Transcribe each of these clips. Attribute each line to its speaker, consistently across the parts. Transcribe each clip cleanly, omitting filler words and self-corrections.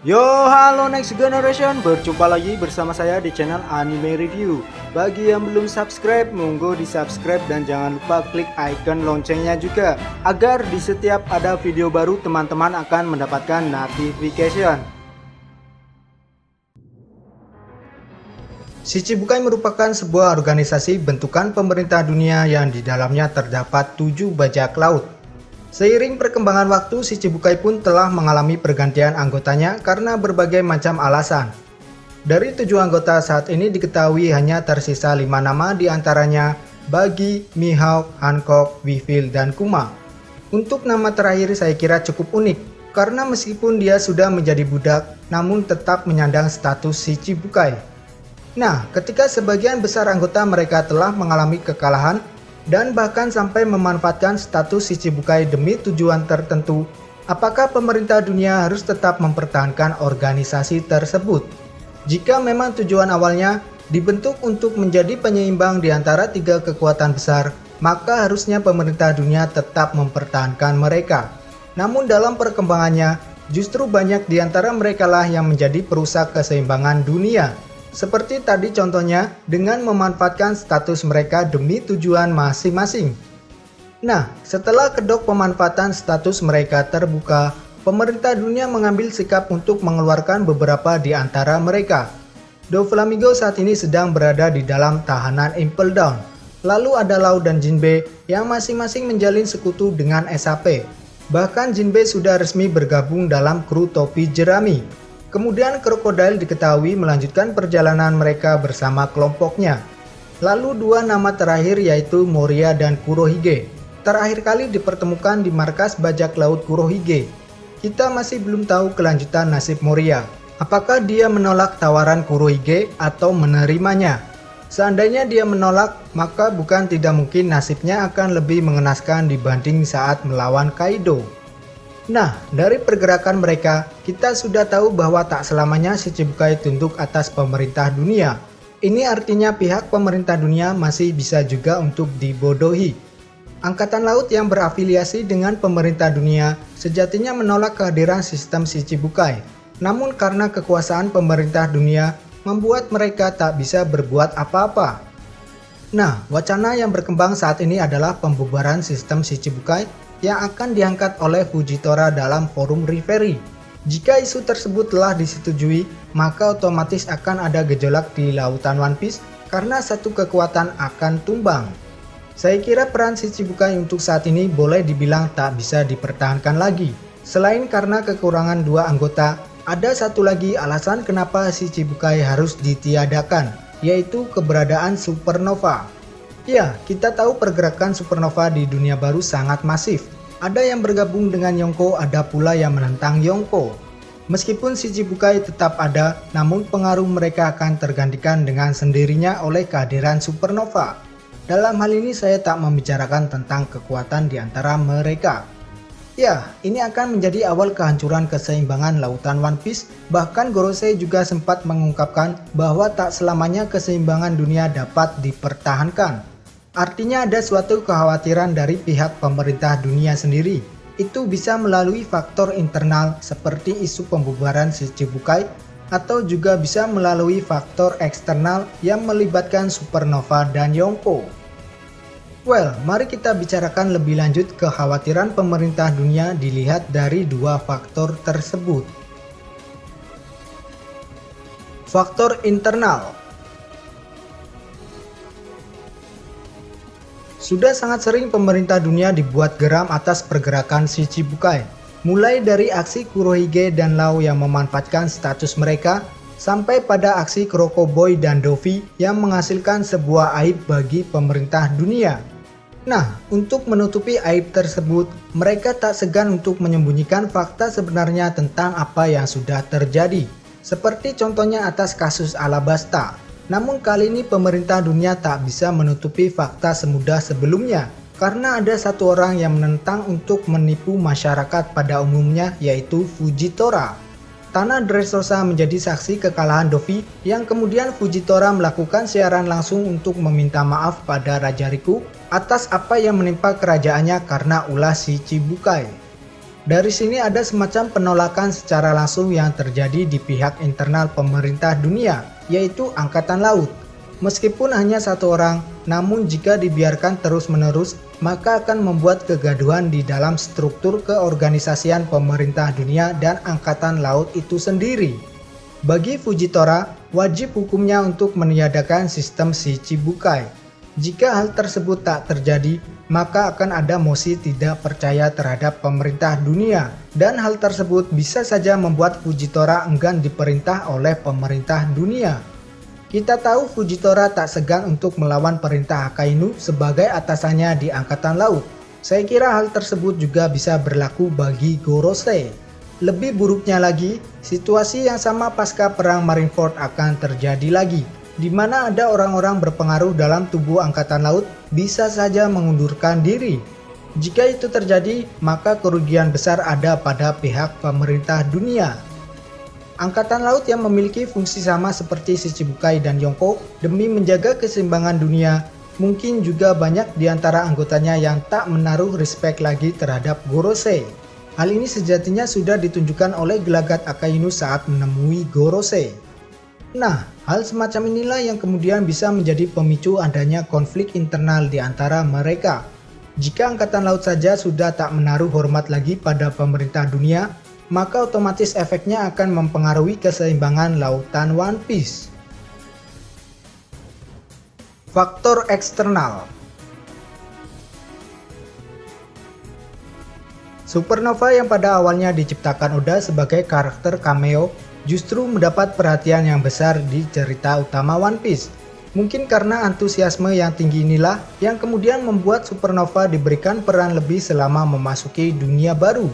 Speaker 1: Yo, halo Next Generation, berjumpa lagi bersama saya di channel Anime Review. Bagi yang belum subscribe, monggo di subscribe dan jangan lupa klik icon loncengnya juga, agar di setiap ada video baru teman-teman akan mendapatkan notification. Shichibukai merupakan sebuah organisasi bentukan pemerintah dunia yang di dalamnya terdapat 7 bajak laut. Seiring perkembangan waktu, Shichibukai pun telah mengalami pergantian anggotanya karena berbagai macam alasan. Dari 7 anggota saat ini diketahui hanya tersisa 5 nama, diantaranya Buggy, Mihawk, Hancock, Weevil, dan Kuma. Untuk nama terakhir saya kira cukup unik, karena meskipun dia sudah menjadi budak, namun tetap menyandang status Shichibukai. Nah, ketika sebagian besar anggota mereka telah mengalami kekalahan, dan bahkan sampai memanfaatkan status Shichibukai demi tujuan tertentu, apakah pemerintah dunia harus tetap mempertahankan organisasi tersebut? Jika memang tujuan awalnya dibentuk untuk menjadi penyeimbang di antara 3 kekuatan besar, maka harusnya pemerintah dunia tetap mempertahankan mereka. Namun dalam perkembangannya, justru banyak di antara mereka lah yang menjadi perusak keseimbangan dunia. Seperti tadi contohnya dengan memanfaatkan status mereka demi tujuan masing-masing. Nah, setelah kedok pemanfaatan status mereka terbuka, pemerintah dunia mengambil sikap untuk mengeluarkan beberapa di antara mereka. Doflamingo saat ini sedang berada di dalam tahanan Impel Down. Lalu ada Law dan Jinbe yang masing-masing menjalin sekutu dengan SAP. Bahkan Jinbe sudah resmi bergabung dalam kru topi jerami. Kemudian Crocodile diketahui melanjutkan perjalanan mereka bersama kelompoknya. Lalu 2 nama terakhir yaitu Moria dan Kurohige. Terakhir kali dipertemukan di markas bajak laut Kurohige. Kita masih belum tahu kelanjutan nasib Moria. Apakah dia menolak tawaran Kurohige atau menerimanya? Seandainya dia menolak, maka bukan tidak mungkin nasibnya akan lebih mengenaskan dibanding saat melawan Kaido. Nah, dari pergerakan mereka, kita sudah tahu bahwa tak selamanya Shichibukai tunduk atas pemerintah dunia. Ini artinya pihak pemerintah dunia masih bisa juga untuk dibodohi. Angkatan laut yang berafiliasi dengan pemerintah dunia sejatinya menolak kehadiran sistem Shichibukai. Namun karena kekuasaan pemerintah dunia membuat mereka tak bisa berbuat apa-apa. Nah, wacana yang berkembang saat ini adalah pembubaran sistem Shichibukai yang akan diangkat oleh Fujitora dalam forum Reverie. Jika isu tersebut telah disetujui, maka otomatis akan ada gejolak di lautan One Piece karena satu kekuatan akan tumbang. Saya kira peran Shichibukai untuk saat ini boleh dibilang tak bisa dipertahankan lagi. Selain karena kekurangan 2 anggota, ada satu lagi alasan kenapa Shichibukai harus ditiadakan, yaitu keberadaan supernova. Ya, kita tahu pergerakan supernova di dunia baru sangat masif. Ada yang bergabung dengan Yonko, ada pula yang menentang Yonko. Meskipun Shichibukai tetap ada, namun pengaruh mereka akan tergantikan dengan sendirinya oleh kehadiran supernova. Dalam hal ini saya tak membicarakan tentang kekuatan di antara mereka. Ya, ini akan menjadi awal kehancuran keseimbangan lautan One Piece. Bahkan Gorosei juga sempat mengungkapkan bahwa tak selamanya keseimbangan dunia dapat dipertahankan. Artinya ada suatu kekhawatiran dari pihak pemerintah dunia sendiri. Itu bisa melalui faktor internal seperti isu pembubaran Shichibukai, atau juga bisa melalui faktor eksternal yang melibatkan supernova dan Yonko. Well, mari kita bicarakan lebih lanjut kekhawatiran pemerintah dunia dilihat dari 2 faktor tersebut. Faktor internal. Sudah sangat sering pemerintah dunia dibuat geram atas pergerakan Shichibukai. Mulai dari aksi Kurohige dan Law yang memanfaatkan status mereka, sampai pada aksi Crocoboy dan Dovi yang menghasilkan sebuah aib bagi pemerintah dunia. Nah, untuk menutupi aib tersebut, mereka tak segan untuk menyembunyikan fakta sebenarnya tentang apa yang sudah terjadi. Seperti contohnya atas kasus Alabasta. Namun kali ini pemerintah dunia tak bisa menutupi fakta semudah sebelumnya, karena ada satu orang yang menentang untuk menipu masyarakat pada umumnya, yaitu Fujitora. Tanah Dressrosa menjadi saksi kekalahan Dovi yang kemudian Fujitora melakukan siaran langsung untuk meminta maaf pada Raja Riku atas apa yang menimpa kerajaannya karena ulah Shichibukai. Dari sini ada semacam penolakan secara langsung yang terjadi di pihak internal pemerintah dunia, yaitu Angkatan Laut. Meskipun hanya satu orang, namun jika dibiarkan terus-menerus, maka akan membuat kegaduhan di dalam struktur keorganisasian pemerintah dunia dan Angkatan Laut itu sendiri. Bagi Fujitora, wajib hukumnya untuk meniadakan sistem Shichibukai. Jika hal tersebut tak terjadi, maka akan ada mosi tidak percaya terhadap pemerintah dunia, dan hal tersebut bisa saja membuat Fujitora enggan diperintah oleh pemerintah dunia. Kita tahu Fujitora tak segan untuk melawan perintah Akainu sebagai atasannya di Angkatan Laut. Saya kira hal tersebut juga bisa berlaku bagi Gorosei. Lebih buruknya lagi, situasi yang sama pasca perang Marineford akan terjadi lagi, di mana ada orang-orang berpengaruh dalam tubuh Angkatan Laut bisa saja mengundurkan diri. Jika itu terjadi, maka kerugian besar ada pada pihak pemerintah dunia. Angkatan Laut yang memiliki fungsi sama seperti Shichibukai dan Yonko demi menjaga keseimbangan dunia, mungkin juga banyak di antara anggotanya yang tak menaruh respek lagi terhadap Gorosei. Hal ini sejatinya sudah ditunjukkan oleh gelagat Akainu saat menemui Gorosei. Nah, hal semacam inilah yang kemudian bisa menjadi pemicu adanya konflik internal di antara mereka. Jika Angkatan Laut saja sudah tak menaruh hormat lagi pada pemerintah dunia, maka otomatis efeknya akan mempengaruhi keseimbangan lautan One Piece. Faktor eksternal. Supernova yang pada awalnya diciptakan Oda sebagai karakter cameo justru mendapat perhatian yang besar di cerita utama One Piece. Mungkin karena antusiasme yang tinggi inilah yang kemudian membuat Supernova diberikan peran lebih selama memasuki dunia baru.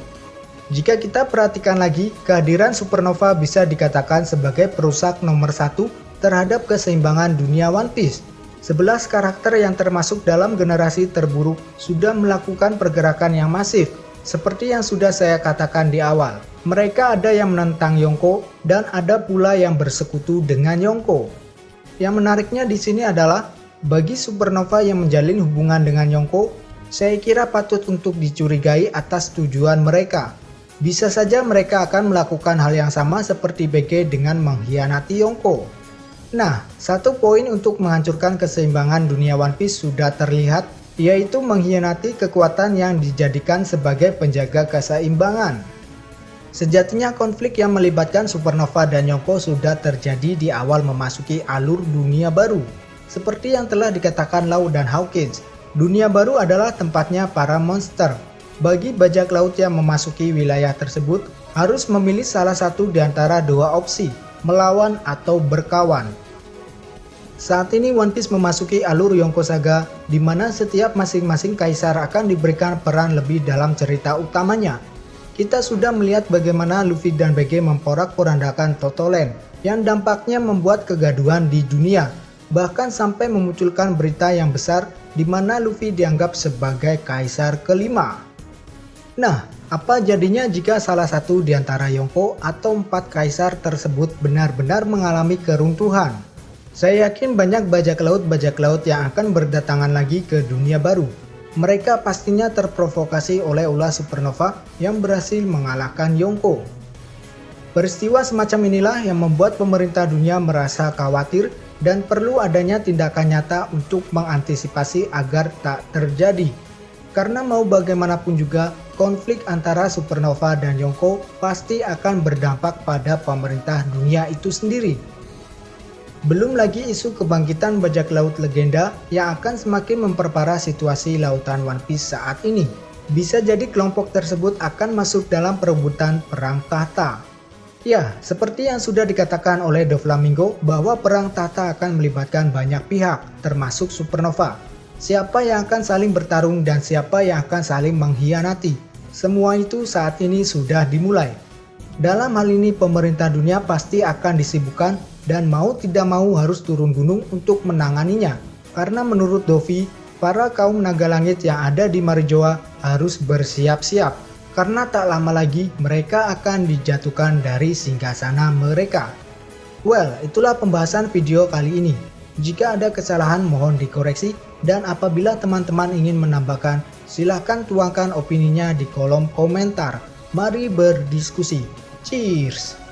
Speaker 1: Jika kita perhatikan lagi, kehadiran Supernova bisa dikatakan sebagai perusak nomor 1 terhadap keseimbangan dunia One Piece. 11 karakter yang termasuk dalam generasi terburuk sudah melakukan pergerakan yang masif, seperti yang sudah saya katakan di awal. Mereka ada yang menentang Yonko dan ada pula yang bersekutu dengan Yonko. Yang menariknya di sini adalah, bagi Supernova yang menjalin hubungan dengan Yonko, saya kira patut untuk dicurigai atas tujuan mereka. Bisa saja mereka akan melakukan hal yang sama seperti BG dengan mengkhianati Yonko. Nah, satu poin untuk menghancurkan keseimbangan dunia One Piece sudah terlihat, yaitu mengkhianati kekuatan yang dijadikan sebagai penjaga keseimbangan. Sejatinya konflik yang melibatkan Supernova dan Yonko sudah terjadi di awal memasuki alur dunia baru. Seperti yang telah dikatakan Law dan Hawkins, dunia baru adalah tempatnya para monster. Bagi bajak laut yang memasuki wilayah tersebut, harus memilih salah satu di antara dua opsi, melawan atau berkawan. Saat ini One Piece memasuki alur Yonko Saga, di mana setiap masing-masing kaisar akan diberikan peran lebih dalam cerita utamanya. Kita sudah melihat bagaimana Luffy dan BG memporak-porandakan Totoland, yang dampaknya membuat kegaduhan di dunia, bahkan sampai memunculkan berita yang besar di mana Luffy dianggap sebagai kaisar kelima. Nah, apa jadinya jika salah satu di antara Yonko atau 4 kaisar tersebut benar-benar mengalami keruntuhan? Saya yakin banyak bajak laut yang akan berdatangan lagi ke dunia baru. Mereka pastinya terprovokasi oleh ulah Supernova yang berhasil mengalahkan Yonko. Peristiwa semacam inilah yang membuat pemerintah dunia merasa khawatir dan perlu adanya tindakan nyata untuk mengantisipasi agar tak terjadi. Karena mau bagaimanapun juga, konflik antara Supernova dan Yonko pasti akan berdampak pada pemerintah dunia itu sendiri. Belum lagi isu kebangkitan bajak laut legenda yang akan semakin memperparah situasi lautan One Piece saat ini. Bisa jadi kelompok tersebut akan masuk dalam perebutan perang tahta. Ya, seperti yang sudah dikatakan oleh Doflamingo bahwa perang tahta akan melibatkan banyak pihak, termasuk Supernova. Siapa yang akan saling bertarung dan siapa yang akan saling mengkhianati. Semua itu saat ini sudah dimulai. Dalam hal ini pemerintah dunia pasti akan disibukkan dan mau tidak mau harus turun gunung untuk menanganinya. Karena menurut Dovi, para kaum naga langit yang ada di Marijoa harus bersiap-siap. Karena tak lama lagi mereka akan dijatuhkan dari singgasana mereka. Well, itulah pembahasan video kali ini. Jika ada kesalahan mohon dikoreksi, dan apabila teman-teman ingin menambahkan, silahkan tuangkan opininya di kolom komentar. Mari berdiskusi. Cheers!